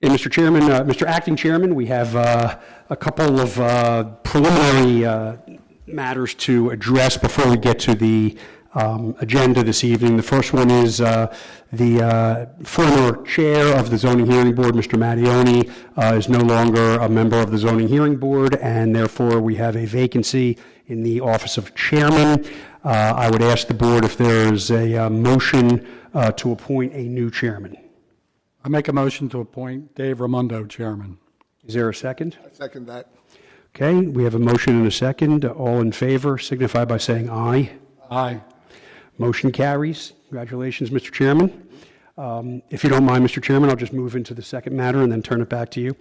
Mr. Chairman, Mr. Acting Chairman, we have a couple of preliminary matters to address before we get to the agenda this evening. The first one is the former chair of the Zoning Hearing Board, Mr. Mattioni, is no longer a member of the Zoning Hearing Board, and therefore we have a vacancy in the office of chairman. I would ask the board if there is a motion to appoint a new chairman. I make a motion to appoint Dave Raimondo chairman. Is there a second? I second that. Okay, we have a motion and a second. All in favor signify by saying aye. Aye. Motion carries. Congratulations, Mr. Chairman. If you don't mind, Mr. Chairman, I'll just move into the second matter and then turn it back to you.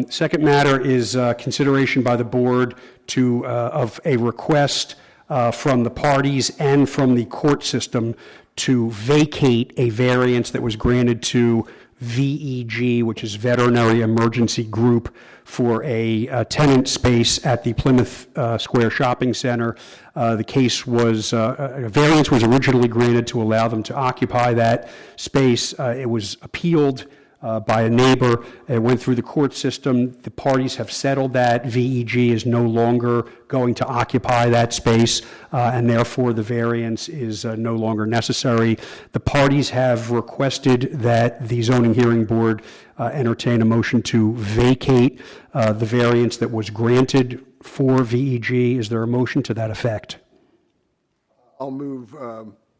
Second matter is consideration by the board of a request from the parties and from the court system to vacate a variance that was granted to VEG, which is Veterinary Emergency Group, for a tenant space at the Plymouth Square Shopping Center. The case was, a variance was originally granted to allow them to occupy that space. It was appealed by a neighbor. It went through the court system. The parties have settled that. VEG is no longer going to occupy that space, and therefore the variance is no longer necessary. The parties have requested that the Zoning Hearing Board entertain a motion to vacate the variance that was granted for VEG. Is there a motion to that effect? I'll move,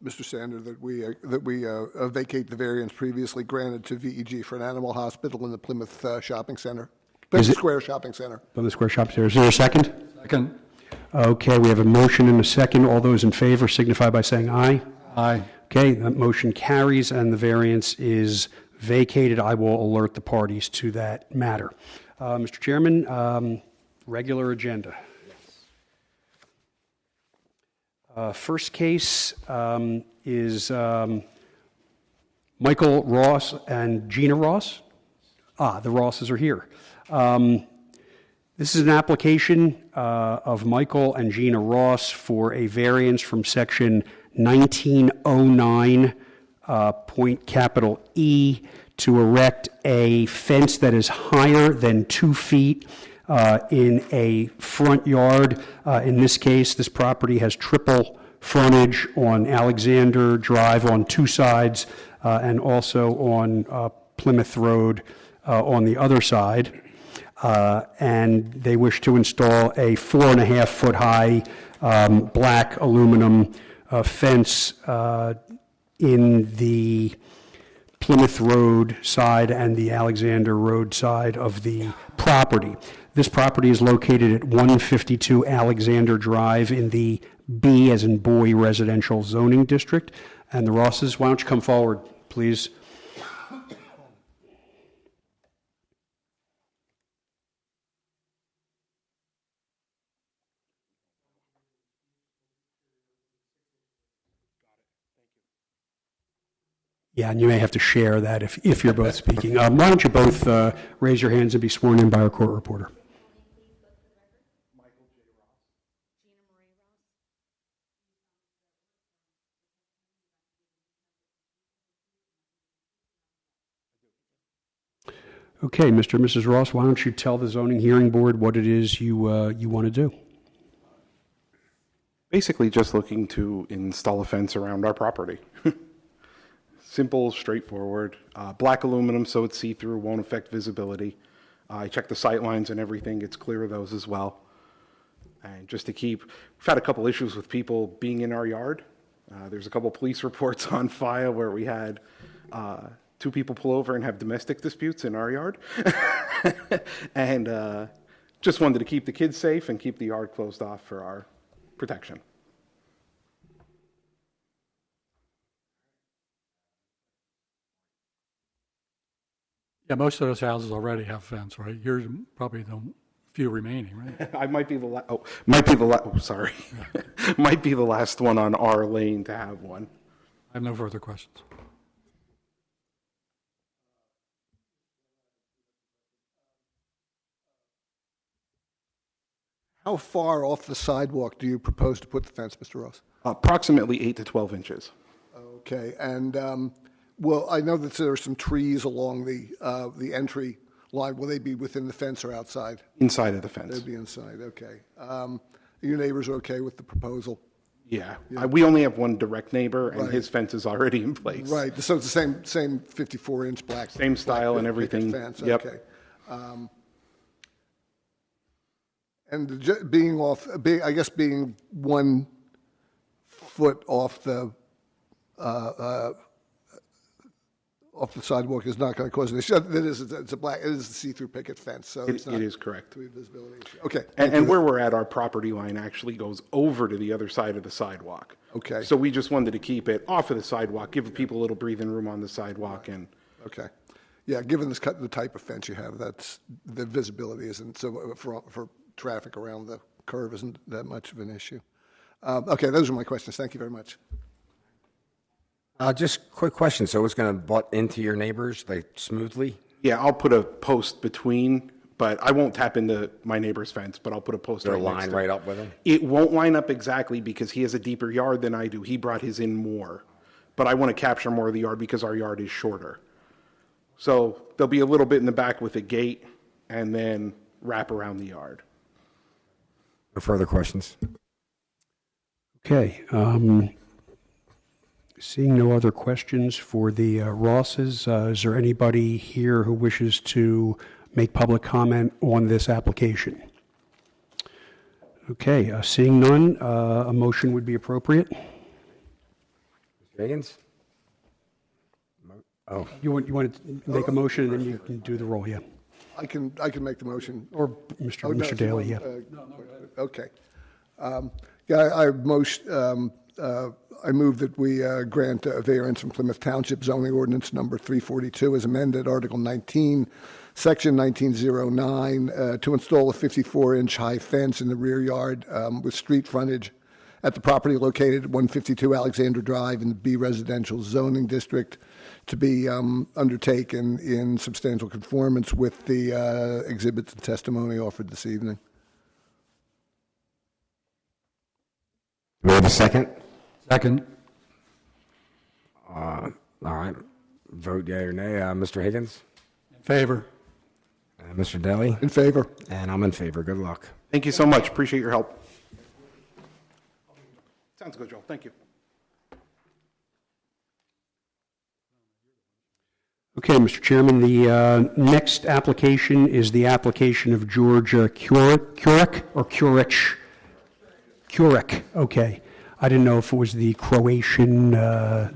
Mr. Sander, that we vacate the variance previously granted to VEG for an animal hospital in the Plymouth Shopping Center, Plymouth Square Shopping Center. Plymouth Square Shopping Center. Is there a second? Second. Okay, we have a motion and a second. All those in favor signify by saying aye. Aye. Okay, that motion carries and the variance is vacated. I will alert the parties to that matter. Mr. Chairman, regular agenda. First case is Michael Ross and Gina Ross. The Rosses are here. This is an application of Michael and Gina Ross for a variance from section 1909, point capital E, to erect a fence that is higher than 2 feet in a front yard. In this case, this property has triple frontage on Alexander Drive on 2 sides and also on Plymouth Road on the other side. And they wish to install a 4.5 foot high black aluminum fence in the Plymouth Road side and the Alexander Road side of the property. This property is located at 152 Alexander Drive in the B as in boy residential zoning district. And the Rosses, why don't you come forward, please? Yeah, and you may have to share that if you're both speaking. Why don't you both raise your hands and be sworn in by our court reporter? Okay, Mr. and Mrs. Ross, why don't you tell the Zoning Hearing Board what it is you want to do? Basically just looking to install a fence around our property. Simple, straightforward. Black aluminum so it's see-through, won't affect visibility. I checked the sight lines and everything, it's clear of those as well. And just to keep, we've had a couple issues with people being in our yard. There's a couple police reports on file where we had 2 people pull over and have domestic disputes in our yard. And just wanted to keep the kids safe and keep the yard closed off for our protection. Yeah, most of those houses already have fence, right? Yours probably the few remaining, right? I might be the sorry. Might be the last one on our lane to have one. I have no further questions. How far off the sidewalk do you propose to put the fence, Mr. Ross? Approximately 8 to 12 inches. Okay, and Well, I know that there are some trees along the entry line. Will they be within the fence or outside? Inside of the fence. They'd be inside, okay. Your neighbors are okay with the proposal? Yeah. We only have one direct neighbor, and Right. his fence is already in place. Right, so it's the same 54-inch black. Same style black and everything. picket fence, Yep. okay. And being I guess being 1 foot off the sidewalk is not going to cause an issue. It's a see-through picket fence, so it's not. It is correct. To be a visibility issue. Okay. And where we're at, our property line actually goes over to the other side of the sidewalk. Okay. So we just wanted to keep it off of the sidewalk, give people a little breathing room on the sidewalk, and Okay. Yeah, given the type of fence you have, the visibility isn't, so for traffic around the curve isn't that much of an issue. Okay, those are my questions. Thank you very much. Just quick question. So it's going to butt into your neighbors like smoothly? yeah, I'll put a post between, but I won't tap into my neighbor's fence, but I'll put a post They'll right next line to right it. up with them? It won't line up exactly because he has a deeper yard than I do. He brought his in more, but I want to capture more of the yard because our yard is shorter. So there'll be a little bit in the back with a gate and then wrap around the yard. No further questions? Okay. Seeing no other questions for the Rosses, is there anybody here who wishes to make public comment on this application? Okay, seeing none, a motion would be appropriate. Mr. Higgins? Oh, You want to make a motion, and then you can do the roll, yeah. I can make the motion. Or Oh, no, Mr. if you Daly, want, yeah. Okay. Yeah, I move that we grant a variance from Plymouth Township zoning ordinance number 342 as amended, Article 19, Section 1909, to install a 54-inch high fence in the rear yard with street frontage at the property located at 152 Alexander Drive in the B Residential Zoning District to be undertaken in substantial conformance with the exhibits and testimony offered this evening. do we have a second? Second. All right. Vote yea or nay. Mr. Higgins? In favor. Mr. Daly? In favor? And I'm in favor. Good luck. Thank you so much. Appreciate your help. Sounds good, Joel. Thank you. Okay, Mr. Chairman, the next application is the application of George Kurek, or Kurich? Kurek, okay. I didn't know if it was the Croatian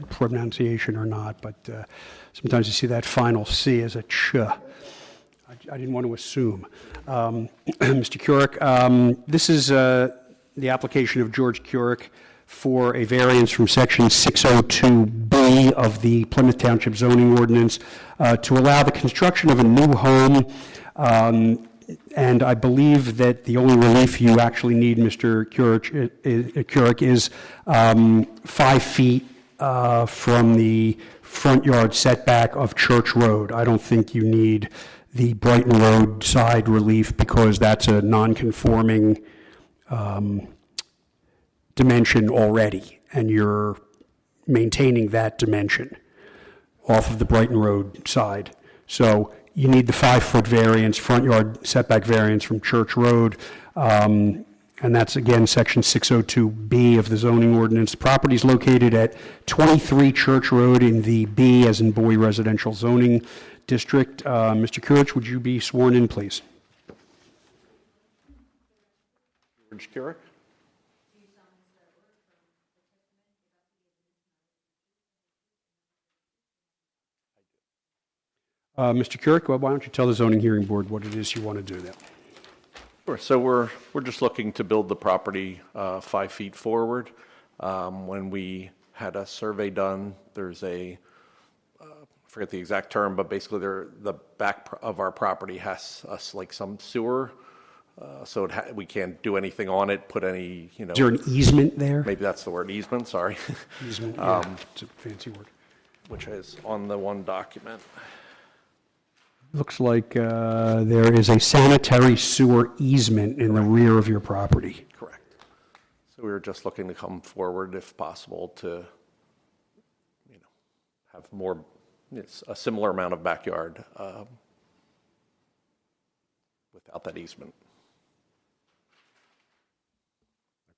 pronunciation or not, but sometimes you see that final C as a ch. I didn't want to assume. Mr. Kurek, this is the application of George Kurek for a variance from Section 602B of the Plymouth Township zoning ordinance to allow the construction of a new home. And I believe that the only relief you actually need, Mr. Kurek, is 5 feet from the front yard setback of Church Road. I don't think you need the Brighton Road side relief because that's a non-conforming dimension already, and you're maintaining that dimension off of the Brighton Road side. So you need the 5-foot variance, front yard setback variance from Church Road, and that's, again, Section 602B of the zoning ordinance. The property is located at 23 Church Road in the B, as in boy, residential zoning district. Mr. Kurich, would you be sworn in, please? George Kurek? Mr. Kurich, why don't you tell the zoning hearing board what it is you want to do there? Sure. So we're just looking to build the property 5 feet forward. When we had a survey done, there's I forget the exact term, but basically the back of our property has like some sewer, so we can't do anything on it, put any, Is there an easement there? maybe that's the word, easement, sorry, Easement, yeah, it's a fancy word. which is on the one document. Looks like there is a sanitary sewer easement in the rear of your property. Correct. So we were just looking to come forward if possible to, have more, it's a similar amount of backyard without that easement.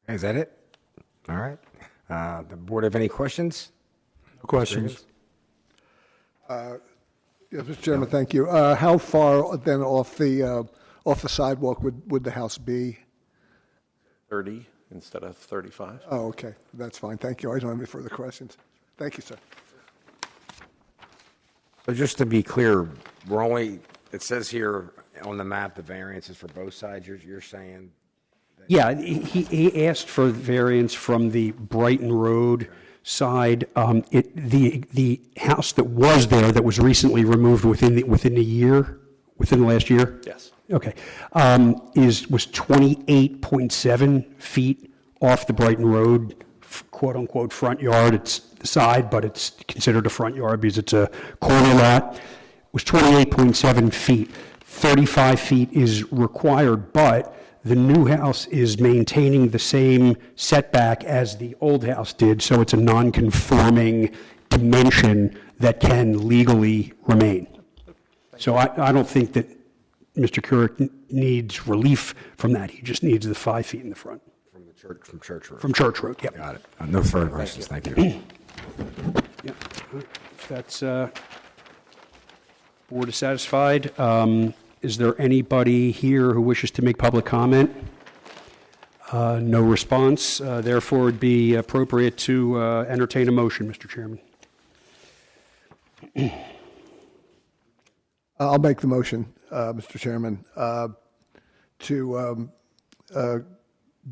Is that it? All right. The board have any questions? No questions. Yes, Mr. Chairman, thank you. How far then off the sidewalk would the house be? 30 instead of 35. Oh, okay, that's fine, thank you. I don't have any further questions. Thank you, sir. So just to be clear, we're only, it says here on the map, the variances for both sides, you're saying? Yeah, he asked for variance from the Brighton Road side. The house that was there, that was recently removed within the last year? Yes. Okay, was 28.7 feet off the Brighton Road, quote-unquote, front yard. It's the side, but it's considered a front yard because it's a corner lot. It was 28.7 feet. 35 feet is required, but the new house is maintaining the same setback as the old house did, so it's a non-conforming dimension that can legally remain. So I don't think that Mr. Couric needs relief from that. He just needs the 5 feet in the front. From Church Road. From Church Road, yep. Got it. No further questions, thank you. Yep. If that's, board is satisfied. Is there anybody here who wishes to make public comment? No response. Therefore, it'd be appropriate to entertain a motion, Mr. Chairman. I'll make the motion, Mr. Chairman, to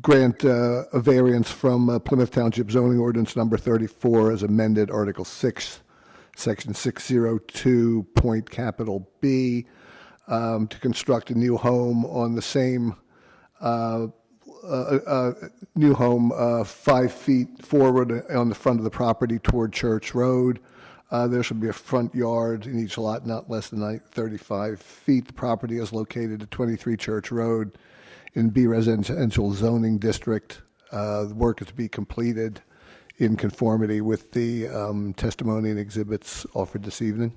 grant a variance from Plymouth Township zoning ordinance number 34 as amended, Article 6, Section 602, point capital B, to construct a new home on the same new home 5 feet forward on the front of the property toward Church Road. There should be a front yard in each lot not less than 35 feet. The property is located at 23 Church Road in B Residential Zoning District. The work is to be completed in conformity with the testimony and exhibits offered this evening.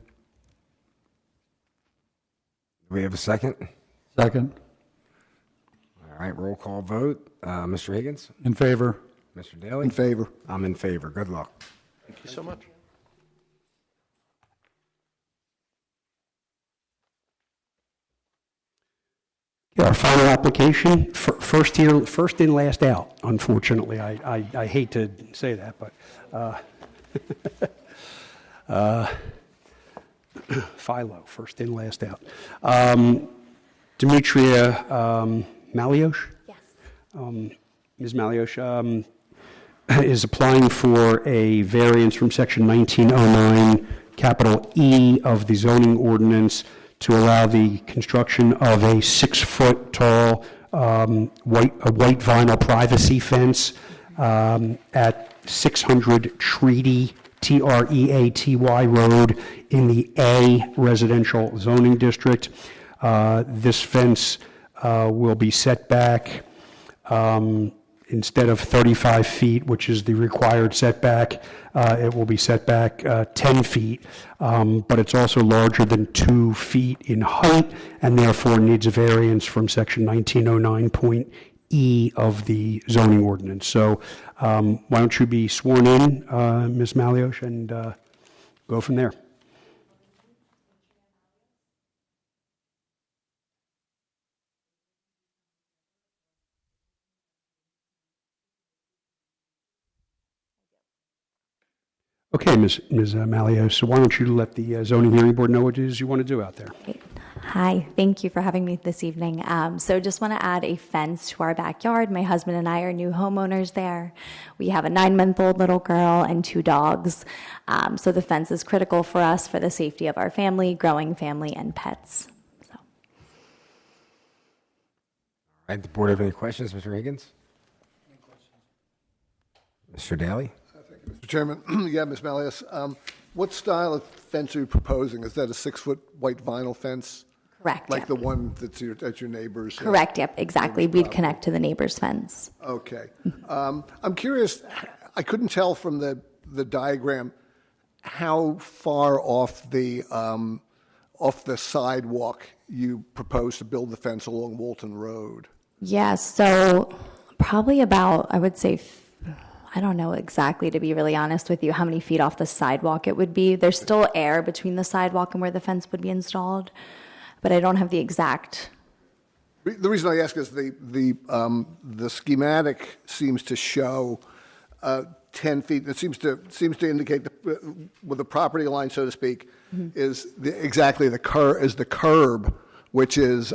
Do we have a second? Second. All right, roll call vote. Mr. Higgins? In favor. Mr. Daly? In favor. I'm in favor. Good luck. Thank you so much. Our final application, first in, last out, unfortunately. I hate to say that, but Philo, first in, last out. Demetria Maliosh? Yes. Ms. Maliosh is applying for a variance from Section 1909, capital E of the zoning ordinance to allow the construction of a 6-foot tall white vinyl privacy fence at 600 Treaty, Treaty Road in the A residential zoning district. This fence will be set back instead of 35 feet, which is the required setback, it will be set back 10 feet, but it's also larger than 2 feet in height and therefore needs a variance from Section 1909.E of the zoning ordinance. So why don't you be sworn in, Ms. Maliosh, and go from there. Okay, Ms. Maliosh, so why don't you let the zoning hearing board know what it is you want to do out there? Great. Hi, thank you for having me this evening. So just want to add a fence to our backyard. My husband and I are new homeowners there. We have a 9-month-old little girl and 2 dogs. So the fence is critical for us for the safety of our family, growing family, and pets. So. All right, the board have any questions, Mr. Higgins? Any questions? Mr. Daly? Mr. Chairman, yeah, Ms. Maliosh, what style of fence are you proposing? Is that a 6-foot white vinyl fence? Correct. Like yep. the one that's at your neighbor's? Correct, yep, exactly. We'd connect to the neighbor's fence. Okay. I'm curious, I couldn't tell from the diagram, how far off the sidewalk you propose to build the fence along Walton Road? Yeah, so probably about, I would say, I don't know exactly, to be really honest with you, how many feet off the sidewalk it would be. There's still air between the sidewalk and where the fence would be installed, but I don't have the exact. The reason I ask is the schematic seems to show 10 feet. It seems to indicate with the property line, so to speak, is exactly the curb, which is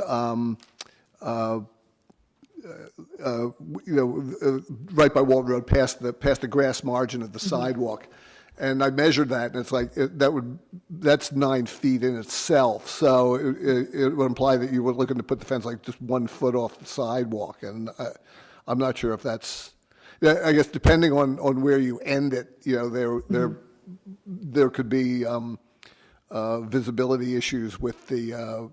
right by Walton Road, past the grass margin of the sidewalk. And I measured that, and it's like that's 9 feet in itself. So it would imply that you were looking to put the fence like just 1 foot off the sidewalk, and I'm not sure if that's. Yeah, I guess depending on where you end it, there could be visibility issues with the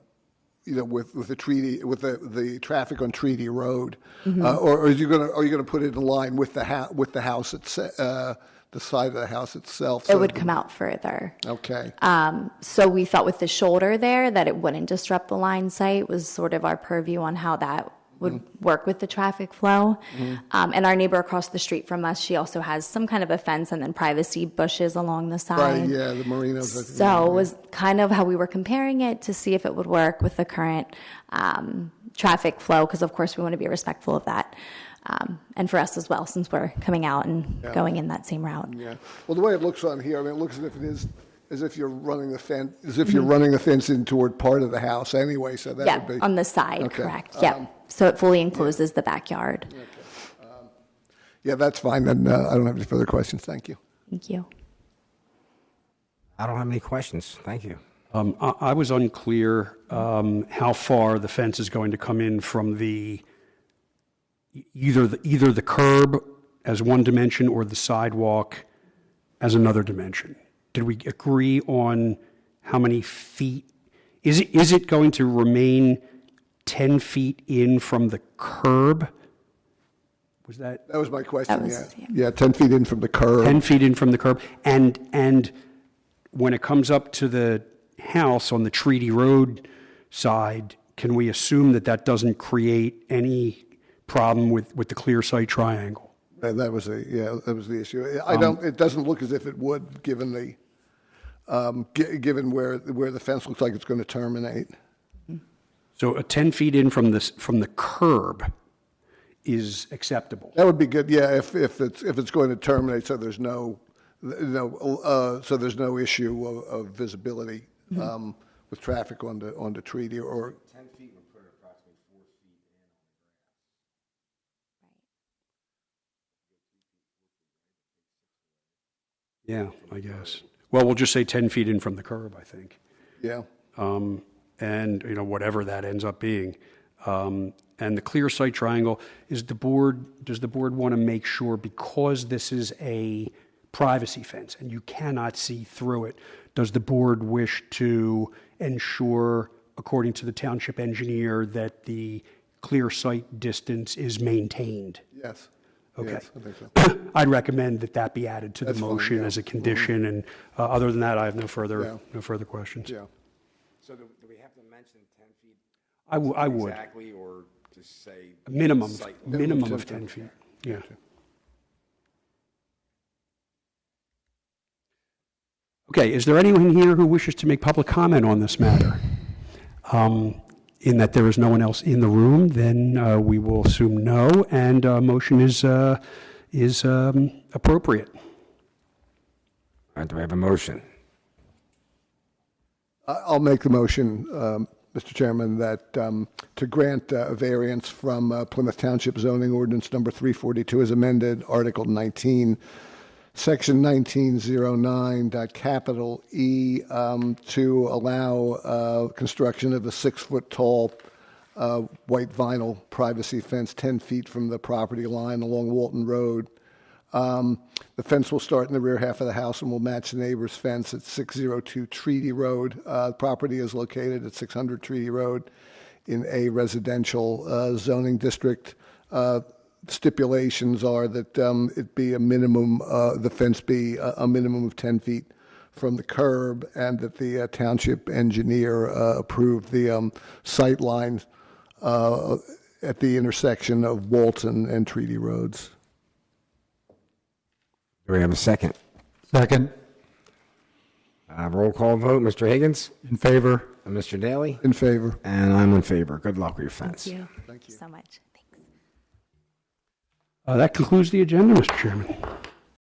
with the treaty, with the traffic on Treaty Road, or are you gonna put it in line with the house the side of the house itself? It would come out further. Okay. So we thought with the shoulder there that it wouldn't disrupt the line sight was sort of our purview on how that would work with the traffic flow. And our neighbor across the street from us, she also has some kind of a fence and then privacy bushes along the side. Right, yeah, the marinas. So it was kind of how we were comparing it to see if it would work with the current traffic flow, because of course we want to be respectful of that. And for us as well, since we're coming out and going in that same route. Yeah. Well, the way it looks on here, I mean, it looks as if you're running the fence, running the fence in toward part of the house anyway. So that would be on the side, okay. Correct. So it fully encloses the backyard. Okay. Yeah, that's fine. Then I don't have any further questions. Thank you. Thank you. I don't have any questions. Thank you. I was unclear how far the fence is going to come in from either the curb as one dimension or the sidewalk as another dimension. Did we agree on how many feet? Is it going to remain 10 feet in from the curb? Was that? That was my question. That was- Yeah, 10 feet in from the curb. 10 feet in from the curb. And when it comes up to the house on the Treaty Road side, can we assume that doesn't create any problem with the clear sight triangle? That was the issue. It doesn't look as if it would, given given where the fence looks like it's going to terminate. So a 10 feet in from the curb is acceptable. That would be good. Yeah, if it's going to terminate, so there's no issue of visibility with traffic onto Treaty or. 10 feet would put it approximately 4 feet in. Yeah, I guess. Well, we'll just say 10 feet in from the curb, I think. Yeah. And, whatever that ends up being. And the clear sight triangle, does the board want to make sure, because this is a privacy fence and you cannot see through it, does the board wish to ensure, according to the township engineer, that the clear sight distance is maintained? Yes. Okay. Yes, I think so. I'd recommend that be added to the That's fine, motion yeah. as a condition, and other than that, I have no further questions. Yeah. So do we have to mention 10 feet? I would. Exactly, or just say? Minimum Minimum of 10 10 feet. Yeah. Okay, is there anyone here who wishes to make public comment on this matter? In that there is no one else in the room, then we will assume no, and motion is appropriate. All right, do we have a motion? I'll make the motion, Mr. Chairman, that to grant a variance from Plymouth Township zoning ordinance number 342 as amended, Article 19, Section 1909, capital E, to allow construction of a 6-foot tall white vinyl privacy fence 10 feet from the property line along Walton Road. The fence will start in the rear half of the house and will match the neighbor's fence at 602 Treaty Road. The property is located at 600 Treaty Road in a residential zoning district. Stipulations are that it be a minimum, the fence be a minimum of 10 feet from the curb, and that the township engineer approved the sight line at the intersection of Walton and Treaty Roads. Do we have a second? Second, Roll call vote, Mr. Higgins? in favor. And Mr. Daly? In favor. And I'm in favor. Good luck with your fence. Thank you so much. Thanks. That concludes the agenda, Mr. Chairman.